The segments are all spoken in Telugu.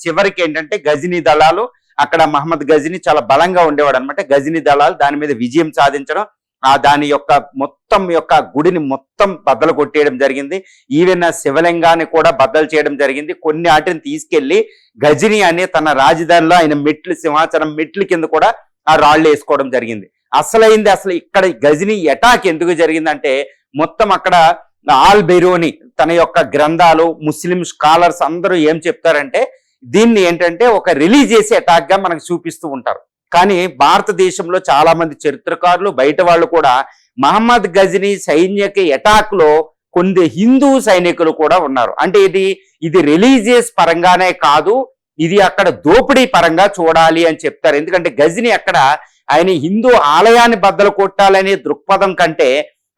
చివరికి ఏంటంటే గజనీ దళాలు అక్కడ మహమ్మద్ గజనీ చాలా బలంగా ఉండేవాడు అనమాట. గజనీ దళాలు దాని మీద విజయం సాధించడం, దాని యొక్క మొత్తం యొక్క గుడిని మొత్తం బద్దలు కొట్టేయడం జరిగింది. ఈవెన్ శివలింగాన్ని కూడా బద్దలు చేయడం జరిగింది. కొన్ని వాటిని తీసుకెళ్లి గజనీ అనే తన రాజధానిలో ఆయన మెట్లు, సింహాసనం మెట్ల కింద కూడా ఆ రాళ్లు వేసుకోవడం జరిగింది. అసలు ఇక్కడ గజనీ అటాక్ ఎందుకు జరిగిందంటే, మొత్తం అక్కడ ఆల్ బెరూని తన యొక్క గ్రంథాలు, ముస్లిం స్కాలర్స్ అందరూ ఏం చెప్తారంటే, దీన్ని ఏంటంటే ఒక రిలీజియస్ అటాక్ గా మనకు చూపిస్తూ ఉంటారు. కానీ భారతదేశంలో చాలా మంది చరిత్రకారులు, బయట వాళ్ళు కూడా మహమ్మద్ గజనీ సైన్యకి అటాక్ లో కొన్ని హిందూ సైనికులు కూడా ఉన్నారు. అంటే ఇది రిలీజియస్ పరంగానే కాదు, ఇది అక్కడ దోపిడీ పరంగా చూడాలి అని చెప్తారు. ఎందుకంటే గజనీ అక్కడ ఆయన హిందూ ఆలయాన్ని బద్దలు కొట్టాలనే దృక్పథం కంటే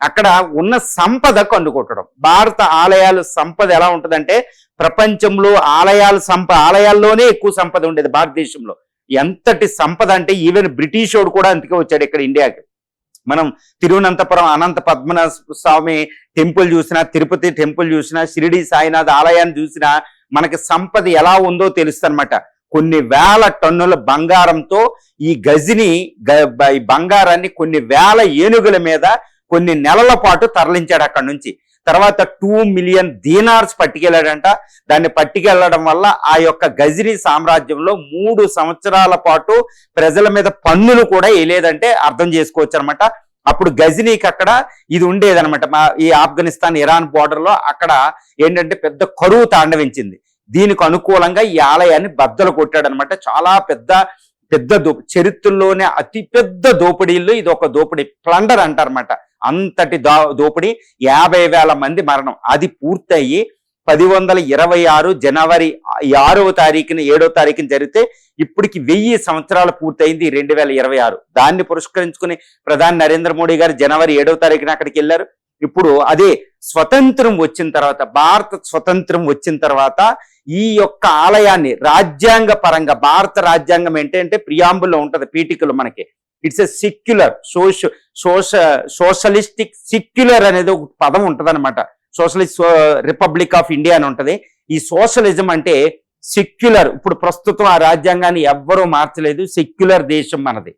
అక్కడ ఉన్న సంపద కన్నుకొట్టడం. భారత ఆలయాల సంపద ఎలా ఉంటుందంటే, ప్రపంచంలో ఆలయాల్లోనే ఎక్కువ సంపద ఉండేది భారతదేశంలో. ఎంతటి సంపద అంటే ఈవెన్ బ్రిటిష్ వాడు కూడా అందుకే వచ్చాడు ఇక్కడ ఇండియాకి. మనం తిరువనంతపురం అనంత పద్మనాభ స్వామి టెంపుల్ చూసినా, తిరుపతి టెంపుల్ చూసినా, షిరిడి సాయినాథ్ ఆలయాన్ని చూసినా మనకి సంపద ఎలా ఉందో తెలుస్తన్నమాట. కొన్ని వేల టన్నుల బంగారంతో ఈ గజనీ బంగారాన్ని కొన్ని వేల ఏనుగుల మీద కొన్ని నెలల పాటు తరలించాడు అక్కడి నుంచి. తర్వాత 2 మిలియన్ దీనార్స్ పట్టుకెళ్ళాడంట. దాన్ని పట్టుకెళ్లడం వల్ల ఆ యొక్క గజనీ సామ్రాజ్యంలో 3 సంవత్సరాల పాటు ప్రజల మీద పన్నులు కూడా వేయలేదంటే అర్థం చేసుకోవచ్చు అనమాట. అప్పుడు గజనీకి అక్కడ ఇది ఉండేదనమాట. ఈ ఆఫ్ఘనిస్తాన్ ఇరాన్ బోర్డర్ లో అక్కడ ఏంటంటే పెద్ద కరువు తాండవించింది. దీనికి అనుకూలంగా ఈ ఆలయాన్ని బద్దలు కొట్టాడనమాట. చాలా పెద్ద చరిత్రలోనే అతి పెద్ద దోపిడీల్లో ఇది ఒక దోపిడీ, ప్లండర్ అంటారన్నమాట. అంతటి దోపిడీ, 50,000 మంది మరణం. అది పూర్తయి 1126 జనవరి 6వ తారీఖున 7వ తారీఖున జరిగితే ఇప్పటికి 1000 సంవత్సరాలు పూర్తయింది 2026. దాన్ని పురస్కరించుకుని ప్రధాని నరేంద్ర మోడీ గారు జనవరి 7వ తారీఖున అక్కడికి వెళ్ళారు. ఇప్పుడు అదే స్వతంత్రం వచ్చిన తర్వాత, భారత స్వతంత్రం వచ్చిన తర్వాత ఈ యొక్క ఆలయాన్ని రాజ్యాంగ పరంగా, భారత రాజ్యాంగం ఏంటంటే ప్రియాంబుల్లో ఉంటది, పీఠికలు మనకి. It's a secular socialistic secular అనేది ఒక పదం ఉంటది అనమాట. సోషలిస్ట్ రిపబ్లిక్ ఆఫ్ ఇండియా అని ఉంటది. ఈ సోషలిజం అంటే సెక్యులర్. ఇప్పుడు ప్రస్తుతం ఆ రాజ్యాంగాన్ని ఎవ్వరూ మార్చలేదు. సెక్యులర్ దేశం మనది.